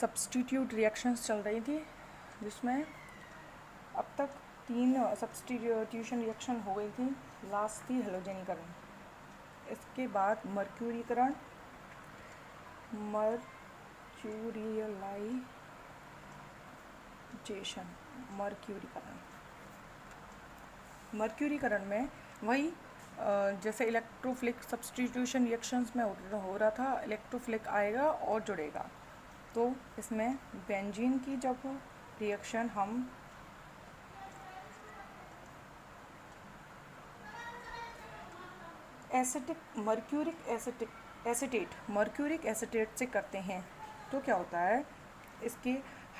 Substitute reactions चल रही थी, जिसमें अब तक 3 सब्स्टिट्यूशन रिएक्शन हो गई थी। लास्ट थी हेलोजनीकरण, इसके बाद मर्क्यूरीकरण, मर्क्यूरियलाइजेशन, मर्क्यूरीकरण में वही जैसे इलेक्ट्रोफिलिक सब्स्टिट्यूशन रिएक्शंस में हो रहा था, इलेक्ट्रोफिलिक आएगा और जुड़ेगा। तो इसमें बेंजीन की जब रिएक्शन हम मर्क्यूरिक एसिटेट से करते हैं तो क्या होता है, इसके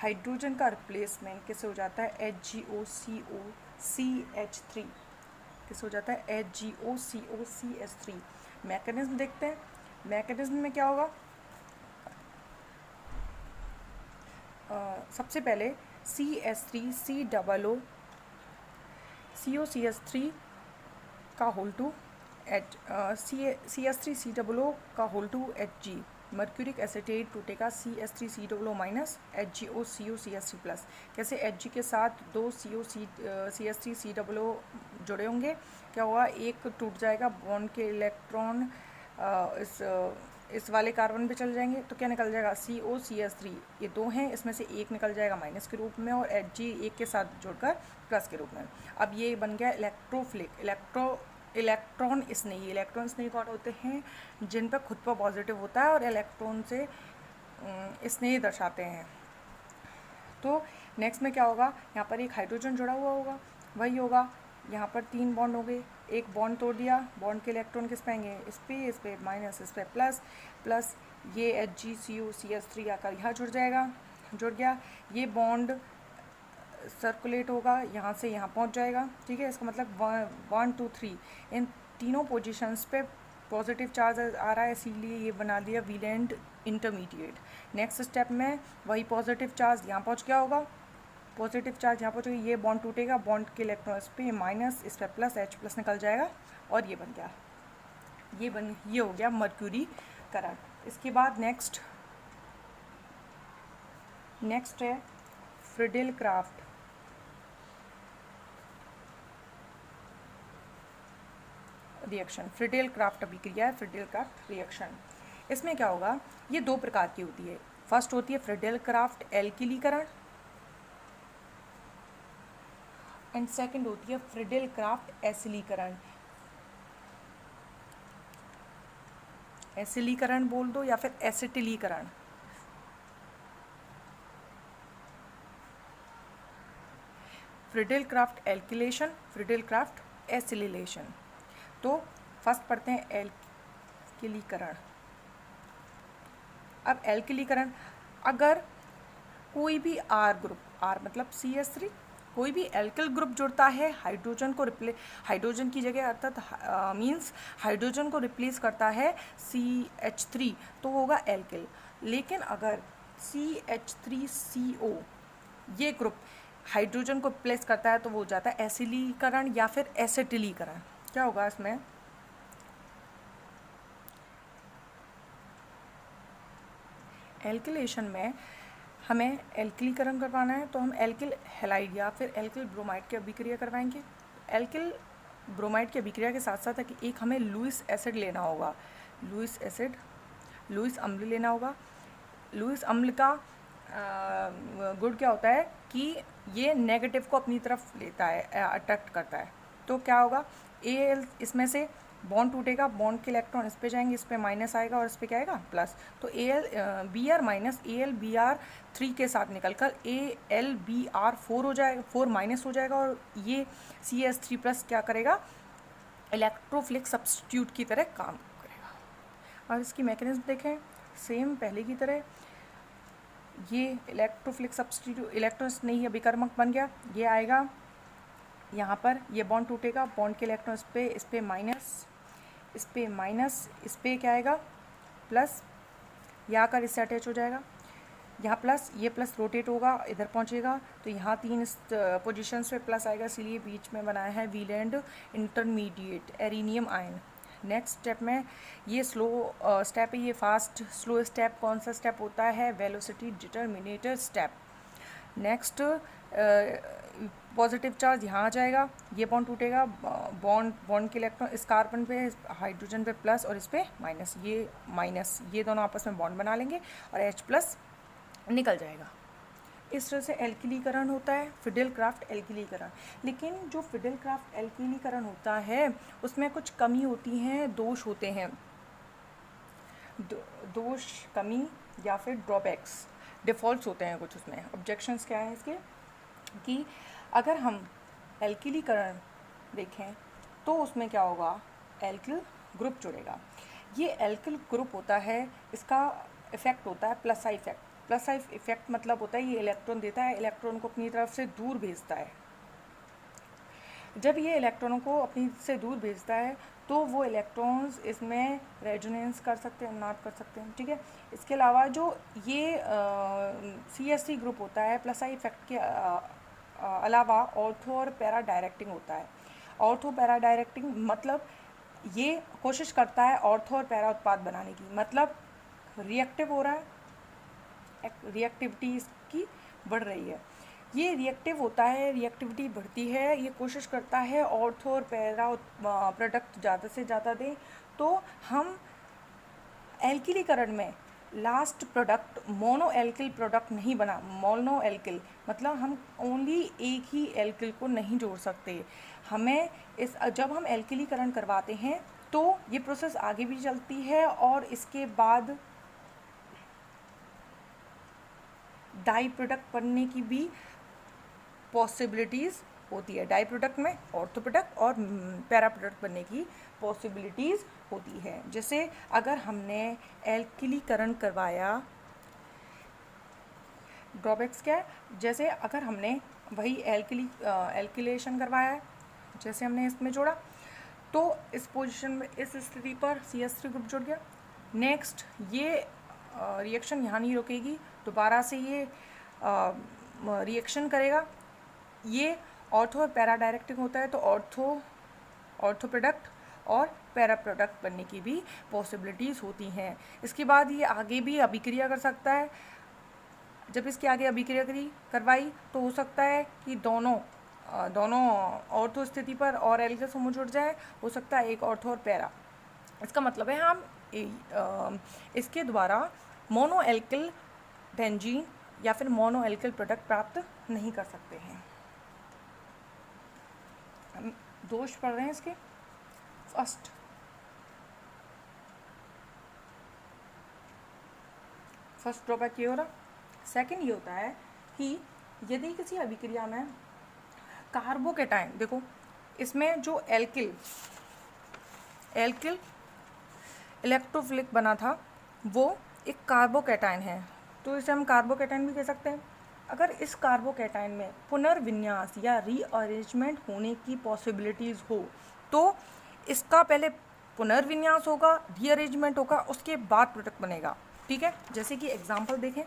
हाइड्रोजन का रिप्लेसमेंट कैसे हो जाता है, HgOCOCH3 कैसे हो जाता है, HgOCOCH3। मैकेनिज्म देखते हैं, मैकेनिज्म में क्या होगा, सबसे पहले CH3COO COCH3 का होल टू CH3COO का whole two Hg, mercuric acetate टूटेगा CH3COO माइनस HgOCOCH3 प्लस। कैसे Hg के साथ 2 CH3COO जुड़े होंगे, क्या होगा, एक टूट जाएगा, बॉन्ड के इलेक्ट्रॉन इस वाले कार्बन पे चल जाएंगे, तो क्या निकल जाएगा, COCH3, ये 2 हैं, इसमें से एक निकल जाएगा माइनस के रूप में और Hg एक के साथ जुड़कर प्लस के रूप में। अब ये बन गया इलेक्ट्रोफिलिक। इलेक्ट्रॉन स्नेही कौन होते हैं, जिन पर खुद पर पॉजिटिव होता है और इलेक्ट्रॉन से स्नेह दर्शाते हैं। तो नेक्स्ट में क्या होगा, यहाँ पर एक हाइड्रोजन जुड़ा हुआ होगा, वही होगा, यहाँ पर 3 बॉन्ड हो गए, एक बॉन्ड तोड़ दिया, बॉन्ड के इलेक्ट्रॉन किस पे आएंगे, इस पे माइनस, इस पे प्लस, ये HgCOCH3 आकर यहाँ जुड़ गया, ये बॉन्ड सर्कुलेट होगा, यहाँ से यहाँ पहुँच जाएगा, ठीक है। इसका मतलब 1 2 3 इन तीनों पोजीशंस पे पॉजिटिव चार्ज आ रहा है, इसीलिए ये बना दिया वैलेंट इंटरमीडिएट। नेक्स्ट स्टेप में वही पॉजिटिव चार्ज यहाँ पहुँच गया होगा, पॉजिटिव चार्ज यहाँ पहुँचेगा, ये बॉन्ड टूटेगा, बॉन्ड के इलेक्ट्रॉन इस पे माइनस, इस पे प्लस, H प्लस निकल जाएगा और ये बन गया, ये हो गया मर्क्यूरीकरण। इसके बाद नेक्स्ट है फ्रिडेल क्राफ्ट रिएक्शन। फ्रिडेल क्राफ्ट अभिक्रिया है, फ्रिडेल क्राफ्ट रिएक्शन। इसमें क्या होगा, ये 2 प्रकार की होती है। फर्स्ट होती है फ्रिडेल क्राफ्ट एल्किलीकरण एंड सेकंड होती है फ्रिडेल क्राफ्ट एसिलीकरण। एसिलीकरण बोल दो या फिर एसिटिलीकरण। फ्रिडेल क्राफ्ट एल्किलेशन, फ्रिडेल क्राफ्ट एसिलेशन। तो फर्स्ट पढ़ते हैं एल्किलीकरण। अब एल्किलीकरण, अगर कोई भी R ग्रुप, R मतलब CH3, कोई भी एल्किल ग्रुप जुड़ता है, हाइड्रोजन की जगह अर्थात मीन्स हाइड्रोजन को रिप्लेस करता है CH3, तो होगा एल्किल। लेकिन अगर CH3CO ये ग्रुप हाइड्रोजन को रिप्लेस करता है तो वो हो जाता है एसिलीकरण या फिर एसिटिलीकरण। क्या होगा इसमें, एल्किलेशन में हमें एल्किलीकरण करवाना है तो हम एल्किल हैलाइड या फिर एल्किल ब्रोमाइड की अभिक्रिया करवाएंगे। एल्किल ब्रोमाइड की अभिक्रिया के साथ साथ एक हमें लुईस एसिड लेना होगा, लुईस अम्ल लेना होगा। लुईस अम्ल का गुण क्या होता है कि ये नेगेटिव को अपनी तरफ लेता है, अट्रैक्ट करता है। तो क्या होगा, Al इसमें से बॉन्ड टूटेगा, बॉन्ड के इलेक्ट्रॉन इस पे जाएंगे, इस पे माइनस आएगा और इस पे क्या आएगा, प्लस। तो Br माइनस AlBr3 के साथ निकलकर AlBr4 हो जाएगा, 4 माइनस हो जाएगा और ये CH3 प्लस क्या करेगा, इलेक्ट्रोफिलिक सब्स्टिट्यूट की तरह काम करेगा। और इसकी मैकेनिज्म देखें, सेम पहले की तरह, ये इलेक्ट्रोफिलिक सब्स्टिट्यूट इलेक्ट्रॉन नहीं अभिकर्मक बन गया, ये आएगा यहाँ पर, ये बॉन्ड टूटेगा, बॉन्ड के इलेक्ट्रॉन इस पे माइनस, इस पे क्या आएगा, प्लस, ये आकर इससे अटैच हो जाएगा, यहाँ प्लस, ये प्लस रोटेट होगा, इधर पहुँचेगा, तो यहाँ 3 पोजीशंस पे प्लस आएगा, इसीलिए बीच में बनाया है valent intermediate arenium ion. Next step में ये स्लो स्टेप है, ये फास्ट स्लो स्टेप कौन सा स्टेप होता है? Velocity determinator step. Next positive charge यहाँ आ जाएगा, ये बॉन्ड टूटेगा, बॉन्ड के इलेक्ट्रॉन इस कार्बन पे, हाइड्रोजन पे प्लस और इस पे माइनस, ये दोनों आपस में बॉन्ड बना लेंगे और H प्लस निकल जाएगा। इस तरह से एल्किलीकरण होता है, फिडेल क्राफ्ट एल्किलीकरण। लेकिन जो फिडेल क्राफ्ट एल्किलीकरण होता है उसमें कुछ कमी होती हैं, दोष होते हैं, दोष, कमी या फिर ड्रॉबैक्स, डिफ़ॉल्ट्स होते हैं कुछ उसमें। ऑब्जेक्शंस क्या है इसके कि अगर हम एल्किलीकरण देखें तो उसमें क्या होगा? एल्किल ग्रुप जुड़ेगा। ये एल्किल ग्रुप होता है, इसका इफेक्ट होता है plus I effect. Plus I effect मतलब होता है ये इलेक्ट्रॉन देता है, इलेक्ट्रॉन को अपनी तरफ से दूर भेजता है। जब ये इलेक्ट्रॉनों को अपनी से दूर भेजता है तो वो इलेक्ट्रॉन्स इसमें रेजोनेंस कर सकते हैं, नॉट कर सकते हैं, ठीक है। इसके अलावा जो ये CH3 ग्रुप होता है, प्लस आई इफेक्ट के अलावा ऑर्थो और पैरा डायरेक्टिंग होता है। ऑर्थो पैरा डायरेक्टिंग मतलब ये कोशिश करता है ऑर्थो और पैरा उत्पाद बनाने की, मतलब रिएक्टिव हो रहा है, रिएक्टिविटी इसकी बढ़ रही है। ये रिएक्टिव होता है, रिएक्टिविटी बढ़ती है, ये कोशिश करता है ऑर्थो और पैरा प्रोडक्ट ज़्यादा से ज़्यादा दें। तो हम एल्किलीकरण में last product mono alkyl product नहीं बना, मोनो एल्किल मतलब हम ओनली एक ही एल्किल को नहीं जोड़ सकते। हमें जब हम एल्किलीकरण करवाते हैं तो ये प्रोसेस आगे भी चलती है और इसके बाद डाई प्रोडक्ट बनने की भी पॉसिबिलिटीज़ होती है। डाई प्रोडक्ट में ऑर्थो प्रोडक्ट और पैरा प्रोडक्ट बनने की पॉसिबिलिटीज़ होती है। जैसे अगर हमने एल्किलीकरण करवाया, ड्रॉबैक्स क्या है? जैसे अगर हमने वही एल्किलेशन करवाया है, जैसे हमने इसमें जोड़ा तो इस पोजीशन में, इस स्थिति पर CH3 ग्रुप जुड़ गया। नेक्स्ट ये रिएक्शन यहाँ नहीं रुकेगी, दोबारा से ये रिएक्शन करेगा। ये ऑर्थो और पैरा डायरेक्टिंग होता है तो ऑर्थो प्रोडक्ट और पैरा प्रोडक्ट बनने की भी पॉसिबिलिटीज़ होती हैं। इसके बाद ये आगे भी अभिक्रिया कर सकता है। जब इसके आगे अभिक्रिया करवाई तो हो सकता है कि दोनों ऑर्थो स्थिति पर और एल्किल समूह जुड़ जाए, हो सकता है एक ऑर्थो और पैरा। इसका मतलब है हम इसके द्वारा मोनो एल्किल बेंजीन या फिर मोनो एल्किल प्रोडक्ट प्राप्त नहीं कर सकते हैं। हम दोष पढ़ रहे हैं इसके। फर्स्ट ड्रॉबैक ये हो रहा। सेकंड ये होता है कि यदि किसी अभिक्रिया में कार्बोकेटाइन, देखो इसमें जो एल्किल इलेक्ट्रोफिलिक बना था वो एक कार्बोकेटाइन है, तो इसे हम कार्बोकेटाइन भी कह सकते हैं। अगर इस कार्बोकेटाइन में पुनर्विन्यास या रीअरेंजमेंट होने की पॉसिबिलिटीज़ हो तो इसका पहले पुनर्विन्यास होगा, रीअरेंजमेंट होगा, उसके बाद प्रोडक्ट बनेगा, ठीक है। जैसे कि एग्जांपल देखें,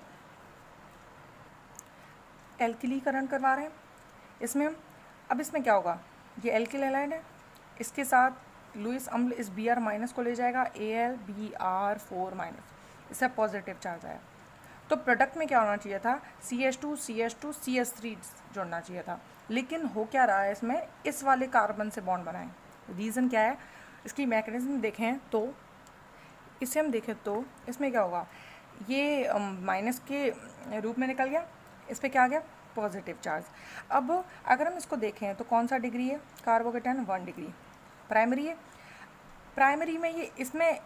एल्किलीकरण करवा रहे हैं इसमें। अब इसमें क्या होगा? ये एल्किल हैलाइड है, इसके साथ लुईस अम्ल इस Br माइनस को ले जाएगा, AlBr4 माइनस, इससे पॉजिटिव चार्ज आया। तो प्रोडक्ट में क्या होना चाहिए था? CH2 CH3 जोड़ना चाहिए था, लेकिन हो क्या रहा है इसमें? इस वाले कार्बन से बॉन्ड बनाएं। रीज़न क्या है? इसकी मैकेनिज्म देखें तो इसे हम देखें तो इसमें क्या होगा? ये माइनस के रूप में निकल गया, इस पर क्या आ गया? Positive charge. अब अगर हम इसको देखें तो कौन सा डिग्री है? कार्बोकेटाइन 1 डिग्री प्राइमरी है। प्राइमरी में ये इसमें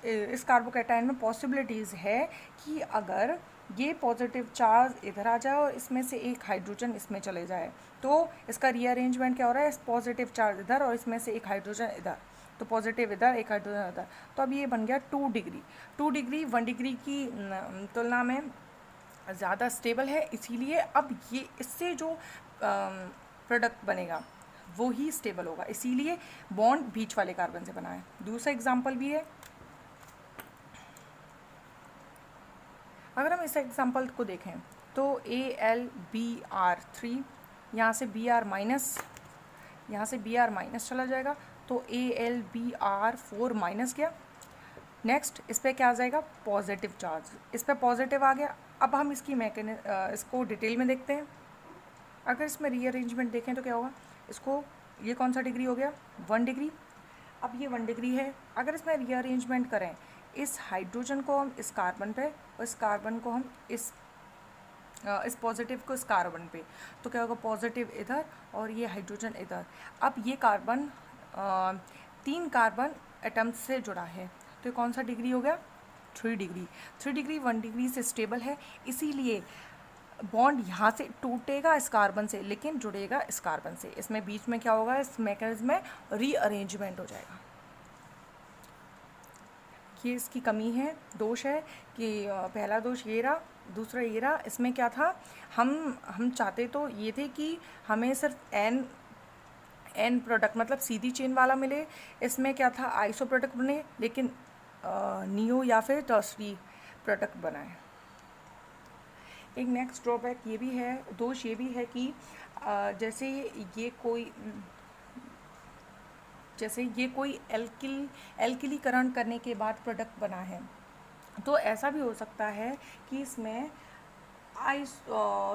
इस कार्बोकेटाइन में पॉसिबिलिटीज़ है कि अगर ये पॉजिटिव चार्ज इधर आ जाए और इसमें से एक हाइड्रोजन इसमें चले जाए तो इसका रीअरेंजमेंट क्या हो रहा है? इस पॉजिटिव चार्ज इधर और इसमें से एक हाइड्रोजन इधर, तो पॉजिटिव इधर, एक हाइड्रोजन इधर, तो अब ये बन गया 2 डिग्री। 2 डिग्री 1 डिग्री की तुलना में ज़्यादा स्टेबल है, इसीलिए अब ये इससे जो प्रोडक्ट बनेगा वो ही स्टेबल होगा, इसीलिए बॉन्ड बीच वाले कार्बन से बना है। दूसरा एग्जांपल भी है। अगर हम इस एग्जांपल को देखें तो AlBr3, यहाँ से Br माइनस, यहाँ से Br माइनस चला जाएगा तो AlBr4 माइनस गया। नेक्स्ट इस पर क्या आ जाएगा, पॉजिटिव चार्ज, इस पर पॉजिटिव आ गया। अब हम इसकी इसको डिटेल में देखते हैं। अगर इसमें रीअरेंजमेंट देखें तो क्या होगा, इसको ये कौन सा डिग्री हो गया, 1 डिग्री। अब ये 1 डिग्री है। अगर इसमें रीअरेंजमेंट करें, इस हाइड्रोजन को हम इस कार्बन पे और इस कार्बन को हम इस पॉजिटिव को इस कार्बन पे, तो क्या होगा, पॉजिटिव इधर और ये हाइड्रोजन इधर। अब ये कार्बन 3 कार्बन एटम्स से जुड़ा है, तो ये कौन सा डिग्री हो गया, 3 डिग्री। 3 डिग्री 1 डिग्री से स्टेबल है, इसीलिए बॉन्ड यहाँ से टूटेगा इस कार्बन से, लेकिन जुड़ेगा इस कार्बन से। इसमें बीच में क्या होगा, इस मैकेनिज्म में रीअरेंजमेंट हो जाएगा। ये इसकी कमी है, दोष है कि पहला दोष ये रहा, दूसरा ये रहा। इसमें क्या था, हम चाहते तो ये थे कि हमें सिर्फ एन प्रोडक्ट मतलब सीधी चेन वाला मिले। इसमें क्या था, आइसो प्रोडक्ट बने, लेकिन नियो या फिर टर्सरी प्रोडक्ट बनाए। एक नेक्स्ट ड्रॉबैक ये भी है, दोष ये भी है कि जैसे ये कोई एल्किलीकरण करने के बाद प्रोडक्ट बना है, तो ऐसा भी हो सकता है कि इसमें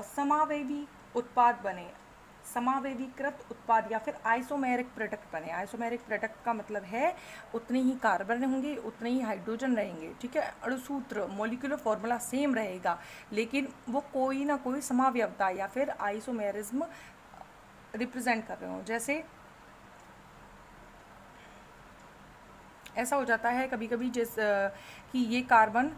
समावेवी उत्पाद बने, समावेवीकृत उत्पाद, या फिर आइसोमेरिक प्रोडक्ट बने। आइसोमेरिक प्रोडक्ट का मतलब है उतने ही कार्बन होंगे, उतने ही हाइड्रोजन रहेंगे, ठीक है। अणुसूत्र मॉलिक्यूलर फॉर्मूला सेम रहेगा, लेकिन वो कोई ना कोई समावयवता या फिर आइसोमेरिज्म रिप्रेजेंट कर रहे हो। जैसे ऐसा हो जाता है कभी कभी कि ये कार्बन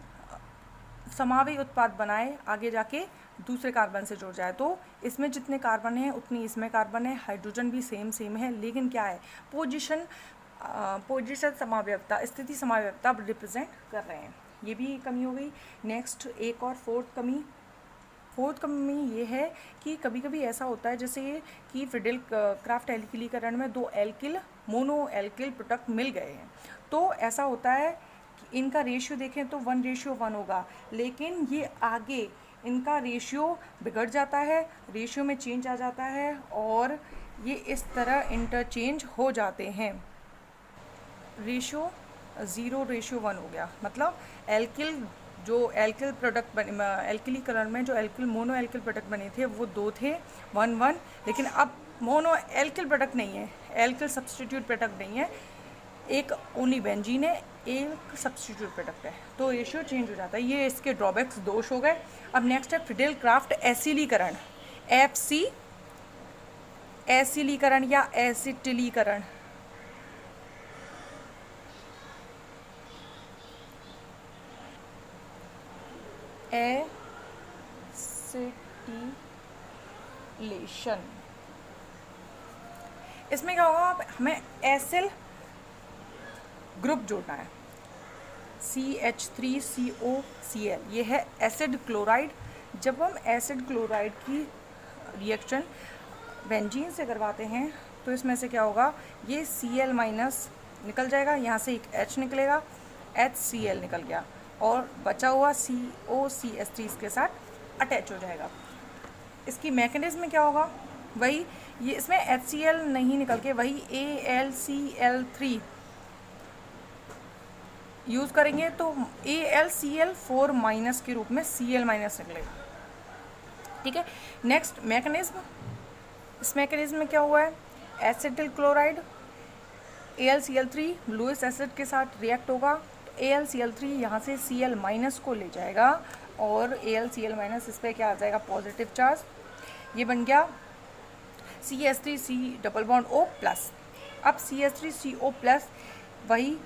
समावेय उत्पाद बनाए, आगे जाके दूसरे कार्बन से जुड़ जाए, तो इसमें जितने कार्बन हैं उतनी इसमें कार्बन है, हाइड्रोजन भी सेम है, लेकिन क्या है, पोजीशन समावयवता, स्थिति समावयवता रिप्रेजेंट कर रहे हैं। ये भी कमी हो गई। नेक्स्ट एक और फोर्थ कमी ये है कि कभी कभी ऐसा होता है जैसे कि फिडेल क्राफ्ट एल्किलीकरण में 2 मोनो एल्किल प्रोडक्ट मिल गए हैं, तो ऐसा होता है कि इनका रेशियो देखें तो 1:1 होगा, लेकिन ये आगे इनका रेशियो बिगड़ जाता है, रेशियो में चेंज आ जाता है और ये इस तरह इंटरचेंज हो जाते हैं। रेशियो 0:1 हो गया, मतलब एल्किल प्रोडक्ट बने, एल्किलीकरण में जो मोनो एल्किल प्रोडक्ट बने थे वो 2 थे, 1:1, लेकिन अब मोनो एल्किल प्रोडक्ट नहीं है, एल्किल सब्सटीट्यूट प्रोडक्ट नहीं है, एक ओनली बेंजीन है, एक सब्सटीट्यूट प्रोडक्ट है, तो रेशियो चेंज हो जाता है। ये इसके ड्रॉबैक्स, दोष हो गए। अब नेक्स्ट है फिडेल क्राफ्ट एसिलीकरण, FC एसिलीकरण या एसिटिलीकरण। एसिटिलेशन, इसमें क्या होगा, हमें एसिल ग्रुप जोड़ना है, CH3COCl, ये है एसिड क्लोराइड। जब हम एसिड क्लोराइड की रिएक्शन बेंजीन से करवाते हैं तो इसमें से क्या होगा, ये Cl- निकल जाएगा, यहाँ से एक H निकलेगा, HCl निकल गया, और बचा हुआ COCH3 इसके साथ अटैच हो जाएगा। इसकी मैकेनिज्म क्या होगा, वही ये इसमें HCl नहीं निकल के वही AlCl3 यूज़ करेंगे, तो AlCl4- के रूप में Cl- निकलेगा, ठीक है। नेक्स्ट मैकेनिज्म, इस मैकेनिज्म में क्या हुआ है, acetyl chloride AlCl3 Lewis acid के साथ रिएक्ट होगा, तो AlCl3 यहाँ से Cl- को ले जाएगा और AlCl- इस पर क्या आ जाएगा, पॉजिटिव चार्ज, ये बन गया CH3C++O+। अब CH3CO+, वही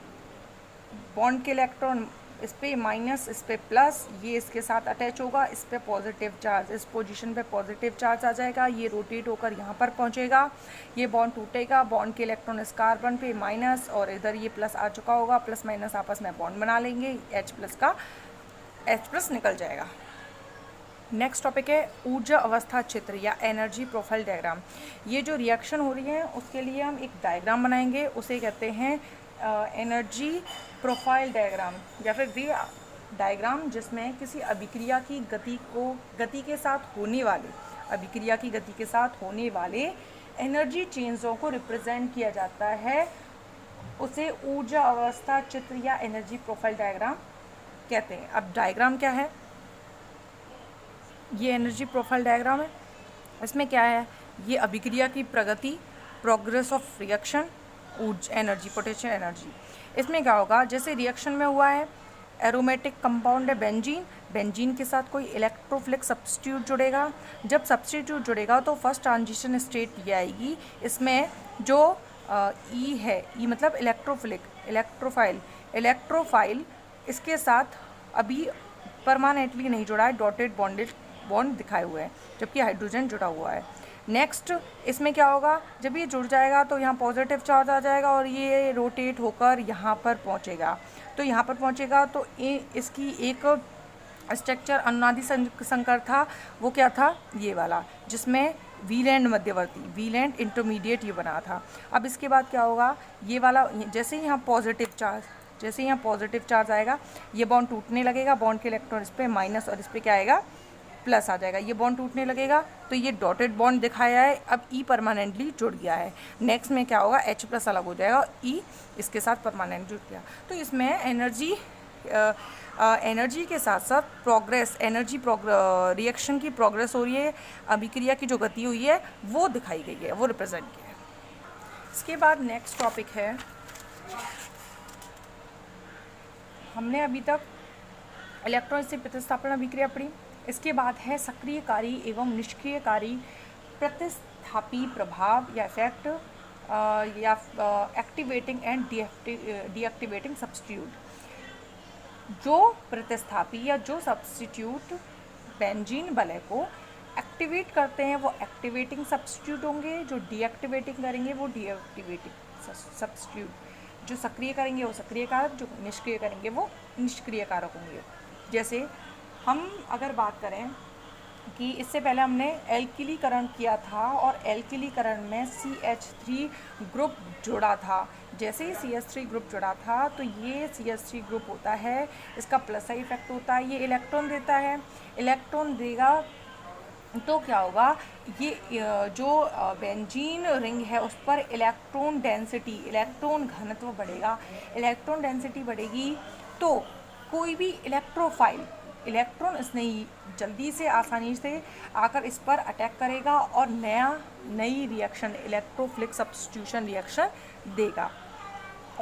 बॉन्ड के इलेक्ट्रॉन इस पे माइनस, इस पे प्लस, ये इसके साथ अटैच होगा, इस पे पॉजिटिव चार्ज, इस पोजीशन पे पॉजिटिव चार्ज आ जाएगा, ये रोटेट होकर यहाँ पर पहुँचेगा, ये बॉन्ड टूटेगा, बॉन्ड के इलेक्ट्रॉन इस कार्बन पे माइनस और इधर ये प्लस आ चुका होगा, प्लस माइनस आपस में बॉन्ड बना लेंगे, H+ निकल जाएगा। नेक्स्ट टॉपिक है ऊर्जा अवस्था चित्र या एनर्जी प्रोफाइल डायग्राम। ये जो रिएक्शन हो रही है उसके लिए हम एक डायग्राम बनाएंगे, उसे कहते हैं एनर्जी प्रोफाइल डायग्राम, या फिर वे डायग्राम जिसमें किसी अभिक्रिया की गति के साथ होने वाले एनर्जी चेंजों को रिप्रेजेंट किया जाता है उसे ऊर्जा अवस्था चित्र या एनर्जी प्रोफाइल डायग्राम कहते हैं। अब डायग्राम क्या है, ये एनर्जी प्रोफाइल डायग्राम है। इसमें क्या है, ये अभिक्रिया की प्रगति, प्रोग्रेस ऑफ रिएक्शन, ऊर्जा एनर्जी, पोटेंशियल एनर्जी। इसमें क्या होगा, जैसे रिएक्शन में हुआ है एरोमेटिक कंपाउंड है बेंजीन, बेंजीन के साथ कोई इलेक्ट्रोफिलिक सब्स्टिट्यूट जुड़ेगा। जब सब्स्टिट्यूट जुड़ेगा तो फर्स्ट ट्रांजिशन स्टेट ये आएगी। इसमें जो ई है, ई मतलब इलेक्ट्रोफिलिक, इलेक्ट्रोफाइल इसके साथ अभी परमानेंटली नहीं जुड़ा है, डॉटेड बॉन्ड दिखाए हुए हैं, जबकि हाइड्रोजन जुड़ा हुआ है। नेक्स्ट इसमें क्या होगा, जब ये जुड़ जाएगा तो यहाँ पॉजिटिव चार्ज आ जाएगा और ये रोटेट होकर यहाँ पर पहुँचेगा। तो यहाँ पर पहुँचेगा तो इसकी एक स्ट्रक्चर अनुनादी संकर था, वो क्या था, ये वाला, जिसमें वीलैंड मध्यवर्ती, वीलैंड इंटरमीडिएट ये बना था। अब इसके बाद क्या होगा, ये वाला जैसे ही यहाँ पॉजिटिव चार्ज आएगा, ये बॉन्ड टूटने लगेगा, बॉन्ड के इलेक्ट्रॉन इस पर माइनस और इस पर क्या आएगा, प्लस आ जाएगा। ये बॉन्ड टूटने लगेगा तो ये डॉटेड बॉन्ड दिखाया है, अब ई परमानेंटली जुड़ गया है। नेक्स्ट में क्या होगा, H प्लस अलग हो जाएगा और ई इसके साथ परमानेंट जुड़ गया। तो इसमें एनर्जी के साथ साथ प्रोग्रेस, रिएक्शन की प्रोग्रेस हो रही है, अभिक्रिया की जो गति हुई है वो दिखाई गई है, वो रिप्रेजेंट किया है। इसके बाद नेक्स्ट टॉपिक है, हमने अभी तक इलेक्ट्रॉन से प्रतिस्थापन अभिक्रिया पढ़ी। इसके बाद है सक्रियकारी एवं निष्क्रियकारी प्रतिस्थापी प्रभाव या इफेक्ट या एक्टिवेटिंग एंड डीएक्टिवेटिंग सब्स्टिट्यूट। जो प्रतिस्थापी या जो सब्स्टिट्यूट बेंजीन वलय को एक्टिवेट करते हैं वो एक्टिवेटिंग सब्स्टिट्यूट होंगे, जो डीएक्टिवेटिंग करेंगे वो डीएक्टिवेटिंग सब्स्टिट्यूट, जो सक्रिय करेंगे वो सक्रिय कारक, जो निष्क्रिय करेंगे वो निष्क्रिय कारक होंगे। जैसे हम अगर बात करें कि इससे पहले हमने एल्किलीकरण किया था और एल्किलीकरण में CH3 ग्रुप जुड़ा था। जैसे ही CH3 ग्रुप जुड़ा था तो ये CH3 ग्रुप होता है, इसका प्लस आई इफेक्ट होता है, ये इलेक्ट्रॉन देता है। इलेक्ट्रॉन देगा तो क्या होगा, ये जो बेंजीन रिंग है उस पर इलेक्ट्रॉन डेंसिटी, इलेक्ट्रॉन घनत्व बढ़ेगा। इलेक्ट्रॉन डेंसिटी बढ़ेगी तो कोई भी इलेक्ट्रॉन इसने जल्दी से आसानी से आकर इस पर अटैक करेगा और नई रिएक्शन, इलेक्ट्रोफिलिक सब्स्टिट्यूशन रिएक्शन देगा।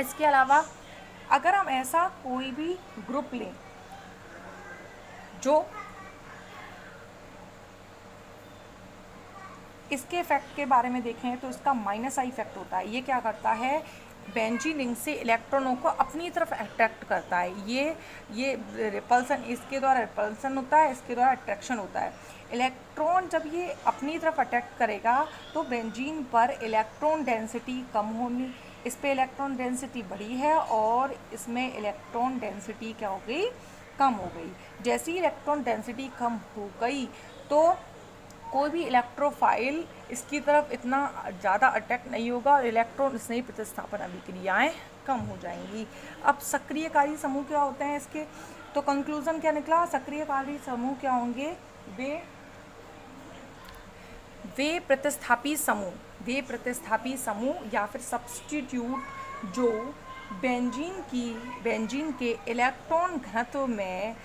इसके अलावा अगर हम ऐसा कोई भी ग्रुप लें जो इसके इफेक्ट के बारे में देखें तो इसका माइनस आई इफेक्ट होता है। ये क्या करता है, बेंजीन रिंग से इलेक्ट्रॉनों को अपनी तरफ अट्रैक्ट करता है। ये रिपल्सन, इसके द्वारा रिपल्सन होता है, इसके द्वारा अट्रैक्शन होता है। इलेक्ट्रॉन जब ये अपनी तरफ अट्रैक्ट करेगा तो बेंजीन पर इलेक्ट्रॉन डेंसिटी कम होनी, इस पे इलेक्ट्रॉन डेंसिटी बढ़ी है और इसमें इलेक्ट्रॉन डेंसिटी क्या हो गई, कम हो गई। जैसे ही इलेक्ट्रॉन डेंसिटी कम हो गई तो कोई भी इलेक्ट्रोफाइल इसकी तरफ इतना ज़्यादा अटैक नहीं होगा और इलेक्ट्रॉन स्नेही प्रतिस्थापन अभिक्रियाएँ कम हो जाएंगी। अब सक्रियकारी समूह क्या होते हैं इसके, तो कंक्लूजन क्या निकला, सक्रियकारी समूह क्या होंगे, वे प्रतिस्थापी समूह या फिर सब्स्टिट्यूट जो बेंजीन के इलेक्ट्रॉन घनत्व में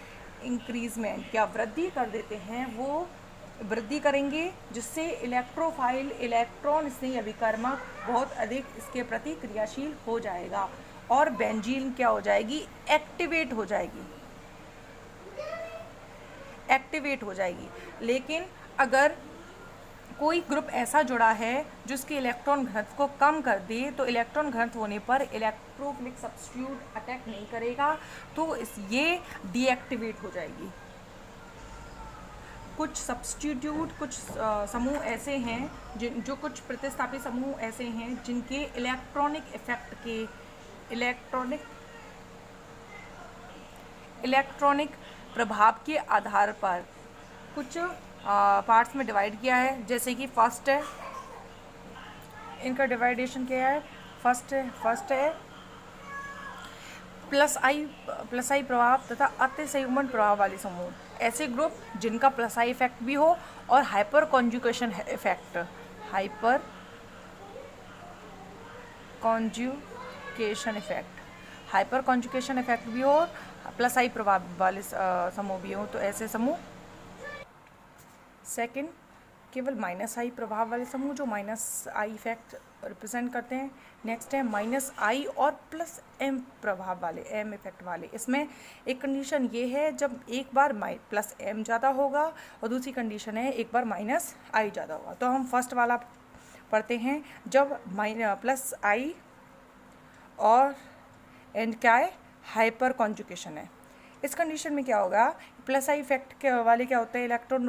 इंक्रीजमेंट या वृद्धि कर देते हैं, वो वृद्धि करेंगे जिससे इलेक्ट्रोफाइल, इलेक्ट्रॉन स्नेही अभिकर्मक बहुत अधिक इसके प्रति क्रियाशील हो जाएगा और बेंजीन क्या हो जाएगी, एक्टिवेट हो जाएगी। लेकिन अगर कोई ग्रुप ऐसा जुड़ा है जिसके इलेक्ट्रॉन घनत्व को कम कर दे तो इलेक्ट्रॉन घनत्व होने पर इलेक्ट्रोफिलिक सब्स्टिट्यूट अटैक नहीं करेगा तो ये डीएक्टिवेट हो जाएगी। कुछ सब्स्टिट्यूट, कुछ समूह ऐसे हैं जो कुछ प्रतिस्थापी समूह ऐसे हैं जिनके इलेक्ट्रॉनिक प्रभाव के आधार पर कुछ पार्ट्स में डिवाइड किया है। जैसे कि फर्स्ट है, इनका डिवाइडेशन क्या है, फर्स्ट है प्लस आई प्रभाव तथा अतिसंयुग्मन प्रभाव वाले समूह, ऐसे ग्रुप जिनका प्लस आई इफेक्ट भी हो और hyper conjugation effect conjugation effect, hyper conjugation effect भी हो और प्लस आई प्रभाव वाले समूह भी हो, तो ऐसे समूह। सेकंड, केवल माइनस आई प्रभाव वाले समूह जो माइनस आई इफेक्ट रिप्रेजेंट करते हैं। नेक्स्ट है माइनस आई और प्लस एम प्रभाव वाले, एम इफेक्ट वाले। इसमें एक कंडीशन ये है जब एक बार प्लस एम ज़्यादा होगा और दूसरी कंडीशन है एक बार माइनस आई ज़्यादा होगा। तो हम फर्स्ट वाला पढ़ते हैं, जब प्लस आई और एंड क्या है, हाइपर कॉन्जुगेशन है। इस कंडीशन में क्या होगा, प्लस आई इफेक्ट के वाले क्या होते हैं, इलेक्ट्रॉन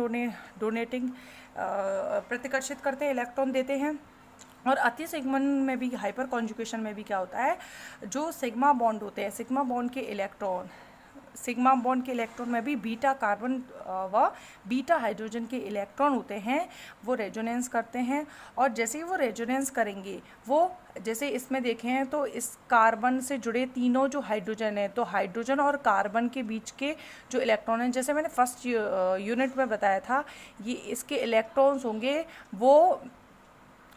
डोनेटिंग प्रतिकर्षित करते हैं, इलेक्ट्रॉन देते हैं। और अति सिग्मन में भी, हाइपर कॉन्जुगेशन में भी क्या होता है, जो सिग्मा बॉन्ड होते हैं, सिग्मा बॉन्ड के इलेक्ट्रॉन में भी बीटा कार्बन व बीटा हाइड्रोजन के इलेक्ट्रॉन होते हैं, वो रेजोनेंस करते हैं। और जैसे ही वो रेजोनेंस करेंगे, वो जैसे इसमें देखें हैं तो इस कार्बन से जुड़े तीनों जो हाइड्रोजन है, तो हाइड्रोजन और कार्बन के बीच के जो इलेक्ट्रॉन हैं, जैसे मैंने फर्स्ट यूनिट में बताया था, ये इसके इलेक्ट्रॉन्स होंगे वो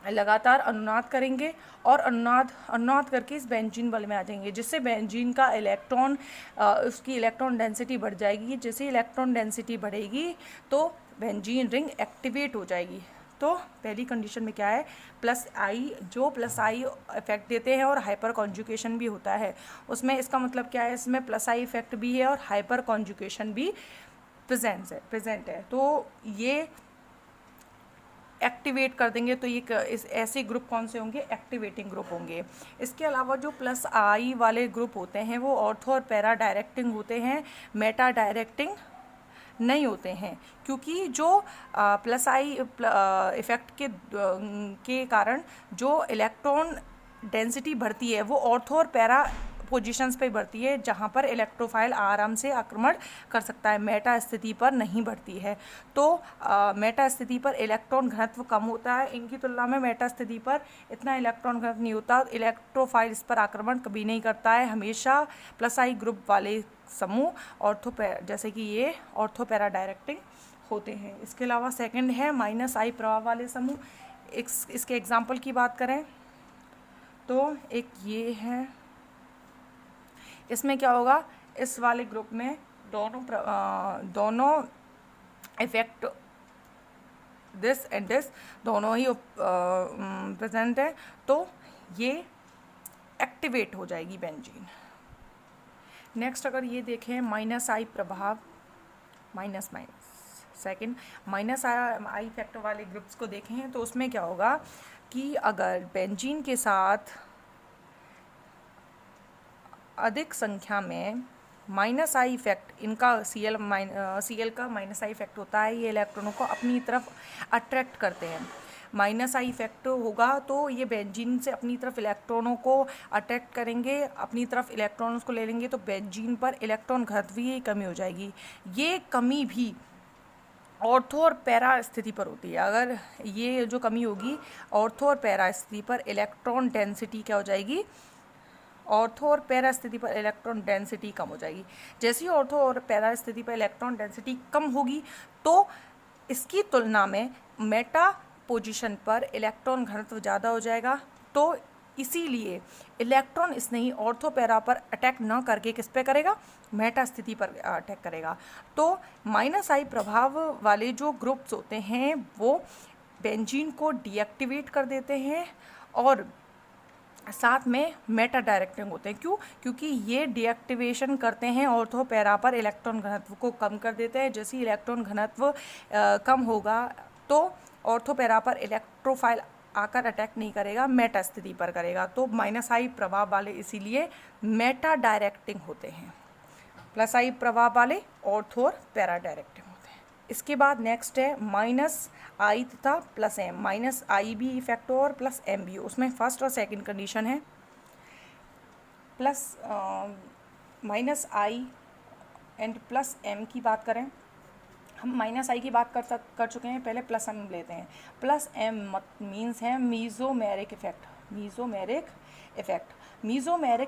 लगातार अनुनाद करेंगे और अनुनाद करके इस बेंजीन बल में आ जाएंगे, जिससे बेंजीन का इलेक्ट्रॉन उसकी इलेक्ट्रॉन डेंसिटी बढ़ जाएगी। जैसे इलेक्ट्रॉन डेंसिटी बढ़ेगी तो बेंजीन रिंग एक्टिवेट हो जाएगी। तो पहली कंडीशन में क्या है, प्लस आई, जो प्लस आई इफेक्ट देते हैं और हाइपर कॉन्जुगेशन भी होता है, उसमें इसका मतलब क्या है, इसमें प्लस आई इफेक्ट भी है और हाइपर कॉन्जुगेशन भी प्रेजेंट है। तो ये एक्टिवेट कर देंगे, तो ये ऐसे ग्रुप कौन से होंगे, एक्टिवेटिंग ग्रुप होंगे। इसके अलावा जो प्लस आई वाले ग्रुप होते हैं वो ऑर्थो और पैरा डायरेक्टिंग होते हैं, मेटा डायरेक्टिंग नहीं होते हैं, क्योंकि जो प्लस आई इफेक्ट के कारण जो इलेक्ट्रॉन डेंसिटी बढ़ती है वो ऑर्थो और पैरा पोजीशंस पे बढ़ती है, जहाँ पर इलेक्ट्रोफाइल आराम से आक्रमण कर सकता है, मेटा स्थिति पर नहीं बढ़ती है। तो मेटा स्थिति पर इलेक्ट्रॉन घनत्व कम होता है, इनकी तुलना में मेटा स्थिति पर इतना इलेक्ट्रॉन घनत्व नहीं होता, इलेक्ट्रोफाइल इस पर आक्रमण कभी नहीं करता है। हमेशा प्लस आई ग्रुप वाले समूह जैसे कि ये ऑर्थो पैरा डायरेक्टिंग होते हैं। इसके अलावा सेकंड है माइनस आई प्रभाव वाले समूह। इसके एग्जाम्पल की बात करें तो एक ये है, इसमें क्या होगा, इस वाले ग्रुप में दोनों इफेक्ट दिस एंड दिस दोनों ही प्रेजेंट है, तो ये एक्टिवेट हो जाएगी बेंजीन। नेक्स्ट अगर ये देखें माइनस आई प्रभाव, सेकंड माइनस आई इफेक्ट वाले ग्रुप्स को देखें तो उसमें क्या होगा कि अगर बेंजीन के साथ अधिक संख्या में माइनस आई इफेक्ट, इनका Cl का माइनस आई इफेक्ट होता है, ये इलेक्ट्रॉनों को अपनी तरफ अट्रैक्ट करते हैं। माइनस आई इफेक्ट होगा तो ये बेंजीन से अपनी तरफ इलेक्ट्रॉनों को अट्रैक्ट करेंगे, अपनी तरफ इलेक्ट्रॉन्स को ले लेंगे, तो बेंजीन पर इलेक्ट्रॉन घनत्व की कमी हो जाएगी। ये कमी भी ऑर्थो और पैरा स्थिति पर होती है। अगर ये जो कमी होगी ऑर्थो और पैरा स्थिति पर, इलेक्ट्रॉन डेंसिटी क्या हो जाएगी, ऑर्थो और पैरा स्थिति पर इलेक्ट्रॉन डेंसिटी कम हो जाएगी। जैसे ही ऑर्थो और पैरा स्थिति पर इलेक्ट्रॉन डेंसिटी कम होगी तो इसकी तुलना में मेटा पोजीशन पर इलेक्ट्रॉन घनत्व ज़्यादा हो जाएगा। तो इसीलिए इलेक्ट्रॉन स्नेही ऑर्थो पैरा पर अटैक न करके किस पे करेगा, मेटा स्थिति पर अटैक करेगा। तो माइनस आई प्रभाव वाले जो ग्रुप्स होते हैं वो बेंजीन को डीएक्टिवेट कर देते हैं और साथ में मेटा डायरेक्टिंग होते हैं। क्यों? क्योंकि ये डीएक्टिवेशन करते हैं ऑर्थो पैरा पर इलेक्ट्रॉन घनत्व को कम कर देते हैं। जैसे ही इलेक्ट्रॉन घनत्व कम होगा तो ऑर्थो पैरा पर इलेक्ट्रोफाइल आकर अटैक नहीं करेगा, मेटा स्थिति पर करेगा। तो माइनस आई प्रभाव वाले इसीलिए मेटा डायरेक्टिंग होते हैं, प्लस आई प्रभाव वाले ऑर्थो और पैरा डायरेक्टिंग होते हैं। इसके बाद नेक्स्ट है माइनस आई तथा प्लस एम। माइनस आई भी इफेक्ट हो और प्लस एम भी हो। उसमें फर्स्ट और सेकंड कंडीशन है। Plus minus I and plus M की बात करें, हम माइनस आई की बात कर चुके हैं, पहले प्लस एम लेते हैं। प्लस एम मीन्स है मीजोमेरिक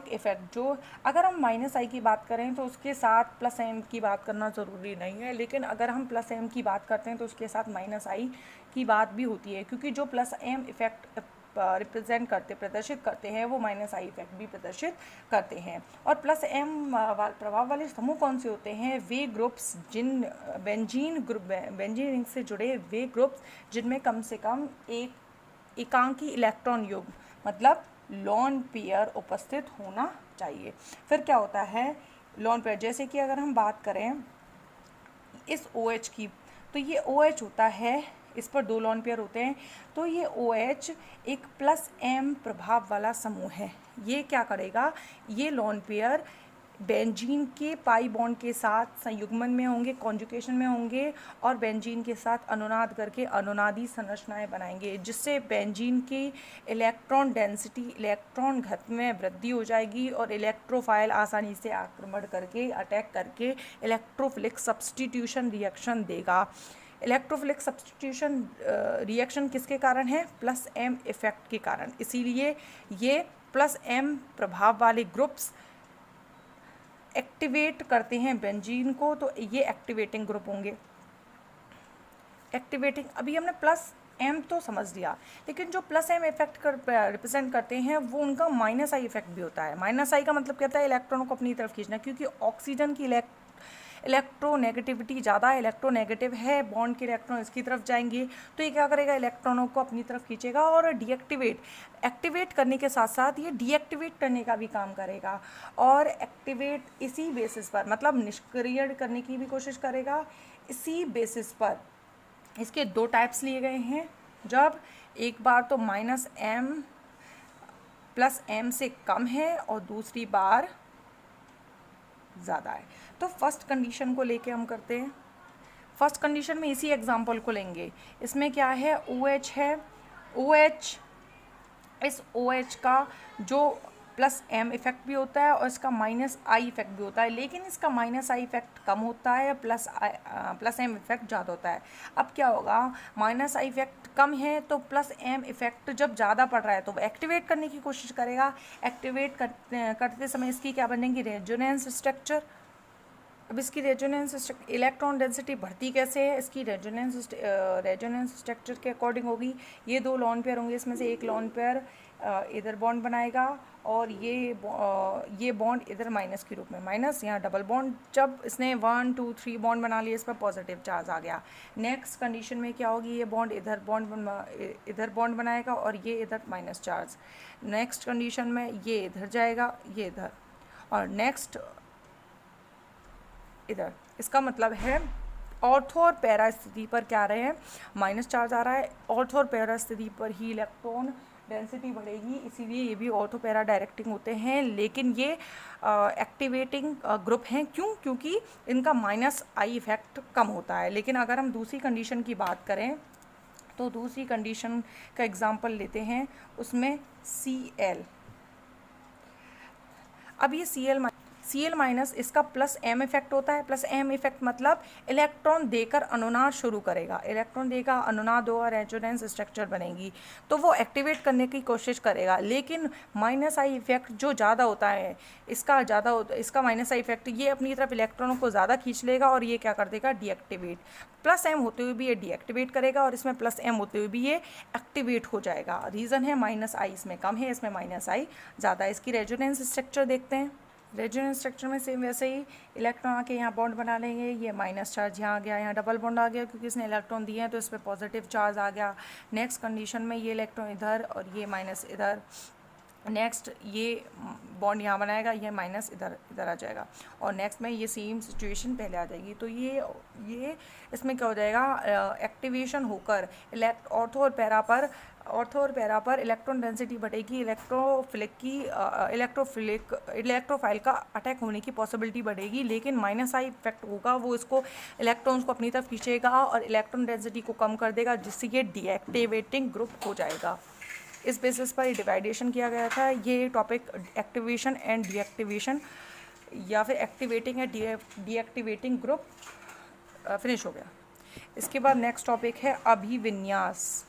इफेक्ट जो अगर हम माइनस आई की बात करें तो उसके साथ प्लस एम की बात करना ज़रूरी नहीं है, लेकिन अगर हम प्लस एम की बात करते हैं तो उसके साथ माइनस आई की बात भी होती है, क्योंकि जो प्लस एम इफेक्ट रिप्रेजेंट करते प्रदर्शित करते हैं वो माइनस आई इफेक्ट भी प्रदर्शित करते हैं। और प्लस एम प्रभाव वाले समूह कौन से होते हैं? वे ग्रुप्स जिन बेंजीन रिंग से जुड़े वे ग्रुप्स जिनमें कम से कम एक एकांकी इलेक्ट्रॉन युग्म मतलब लॉन पेयर उपस्थित होना चाहिए। फिर क्या होता है लॉन पेयर? जैसे कि अगर हम बात करें इस OH की, तो ये OH होता है, इस पर 2 लॉन पेयर होते हैं, तो ये OH एक प्लस M प्रभाव वाला समूह है। ये क्या करेगा? ये लॉन पेयर बेंजीन के पाई बॉन्ड के साथ संयुग्मन में होंगे, कॉन्जुगेशन में होंगे और बेंजीन के साथ अनुनाद करके अनुनादी संरचनाएं बनाएंगे, जिससे बेंजीन की इलेक्ट्रॉन डेंसिटी, इलेक्ट्रॉन घनत्व में वृद्धि हो जाएगी और इलेक्ट्रोफाइल आसानी से आक्रमण करके, अटैक करके इलेक्ट्रोफिलिक सब्स्टिट्यूशन रिएक्शन देगा। इलेक्ट्रोफिलिक सब्स्टिट्यूशन रिएक्शन किसके कारण है? प्लस M इफेक्ट के कारण। इसीलिए ये प्लस M प्रभाव वाले ग्रुप्स एक्टिवेट करते हैं बेंजीन को, तो ये एक्टिवेटिंग ग्रुप होंगे। एक्टिवेटिंग, अभी हमने प्लस M तो समझ लिया, लेकिन जो प्लस M इफेक्ट रिप्रेजेंट करते हैं वो उनका माइनस आई इफेक्ट भी होता है। माइनस आई का मतलब कहता है इलेक्ट्रॉनों को अपनी तरफ खींचना, क्योंकि ऑक्सीजन की इलेक्ट्रोनेगेटिविटी ज़्यादा, इलेक्ट्रोनेगेटिव है, बॉन्ड के इलेक्ट्रॉन इसकी तरफ जाएंगे, तो ये क्या करेगा? इलेक्ट्रॉनों को अपनी तरफ खींचेगा और एक्टिवेट करने के साथ साथ ये डीएक्टिवेट करने का भी काम करेगा। और एक्टिवेट इसी बेसिस पर, मतलब निष्क्रिय करने की भी कोशिश करेगा। इसी बेसिस पर इसके 2 टाइप्स लिए गए हैं। जब एक बार तो माइनस M प्लस M से कम है और दूसरी बार ज़्यादा है। तो फर्स्ट कंडीशन को लेके हम करते हैं। फर्स्ट कंडीशन में इसी एग्जांपल को लेंगे। इसमें क्या है? OH है। OH, इस OH का जो प्लस M इफेक्ट भी होता है और इसका माइनस I इफेक्ट भी होता है, लेकिन इसका माइनस I इफेक्ट कम होता है, प्लस M इफेक्ट ज़्यादा होता है। अब क्या होगा? माइनस I इफेक्ट कम है तो प्लस M इफेक्ट जब ज़्यादा पड़ रहा है तो एक्टिवेट करने की कोशिश करेगा। एक्टिवेट करते समय इसकी क्या बनेंगी? Resonance structure. अब इसकी रेजोनेंस इलेक्ट्रॉन डेंसिटी बढ़ती कैसे है? इसकी रेजोनेंस स्ट्रक्चर के अकॉर्डिंग होगी। ये 2 लॉन पेयर होंगे, इसमें से एक लॉन पेयर इधर बॉन्ड बनाएगा और ये बॉन्ड इधर माइनस के रूप में, माइनस यहाँ डबल बॉन्ड। जब इसने 1 2 3 बॉन्ड बना लिए, इस पर पॉजिटिव चार्ज आ गया। नेक्स्ट कंडीशन में क्या होगी? ये बॉन्ड इधर बॉन्ड बनाएगा और ये इधर माइनस चार्ज। नेक्स्ट कंडीशन में ये इधर जाएगा, ये इधर, और नेक्स्ट इधर। इसका मतलब है ऑर्थो और पैरा स्थिति पर क्या आ रहे हैं? माइनस चार्ज आ रहा है। ऑर्थो और पैरा स्थिति पर ही इलेक्ट्रॉन डेंसिटी बढ़ेगी, इसीलिए ये भी ऑर्थो पैरा डायरेक्टिंग होते हैं, लेकिन ये एक्टिवेटिंग ग्रुप हैं। क्यों? क्योंकि इनका माइनस आई इफेक्ट कम होता है। लेकिन अगर हम दूसरी कंडीशन की बात करें तो दूसरी कंडीशन का एग्जांपल लेते हैं, उसमें Cl। अब ये Cl माइनस, इसका प्लस M इफेक्ट होता है। प्लस M इफेक्ट मतलब इलेक्ट्रॉन देकर अनुनाद शुरू करेगा, इलेक्ट्रॉन देगा, अनुनाद होगा, रेजोनेंस स्ट्रक्चर बनेगी, तो वो एक्टिवेट करने की कोशिश करेगा। लेकिन माइनस आई इफेक्ट जो ज़्यादा होता है, इसका माइनस आई इफेक्ट ये अपनी तरफ इलेक्ट्रॉनों को ज़्यादा खींच लेगा और ये क्या कर देगा? डीएक्टिवेट। प्लस M होते हुए भी ये डीएक्टिवेट करेगा और इसमें प्लस M होते हुए भी ये एक्टिवेट हो जाएगा। रीज़न है माइनस आई इसमें कम है, इसमें माइनस आई ज़्यादा है। इसकी रेजोनेंस स्ट्रक्चर देखते हैं। रेजोनेंस स्ट्रक्चर में सेम वैसे ही इलेक्ट्रॉन आके यहाँ बॉन्ड बना लेंगे। ये माइनस चार्ज यहाँ आ गया, यहाँ डबल बॉन्ड आ गया, क्योंकि इसने इलेक्ट्रॉन दिए हैं तो इस पर पॉजिटिव चार्ज आ गया। नेक्स्ट कंडीशन में ये इलेक्ट्रॉन इधर और ये माइनस इधर। नेक्स्ट ये बॉन्ड यहाँ बनाएगा, ये माइनस इधर आ जाएगा। और नेक्स्ट में ये सेम सिचुएशन पहले आ जाएगी। तो ये इसमें क्या हो जाएगा? एक्टिवेशन होकर ऑर्थो और पैरा पर इलेक्ट्रॉन डेंसिटी बढ़ेगी, इलेक्ट्रोफाइल का अटैक होने की पॉसिबिलिटी बढ़ेगी। लेकिन माइनस आई इफेक्ट होगा, वो इसको इलेक्ट्रॉन्स को अपनी तरफ खींचेगा और इलेक्ट्रॉन डेंसिटी को कम कर देगा, जिससे ये डीएक्टिवेटिंग ग्रुप हो जाएगा। इस बेसिस पर डिवाइडेशन किया गया था। ये टॉपिक एक्टिवेशन एंड डीएक्टिवेशन या फिर एक्टिवेटिंग या डीएक्टिवेटिंग ग्रुप फिनिश हो गया। इसके बाद नेक्स्ट टॉपिक है अभिविन्यास,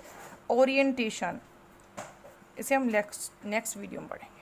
ओरिएंटेशन। इसे हम नेक्स्ट वीडियो में पढ़ेंगे।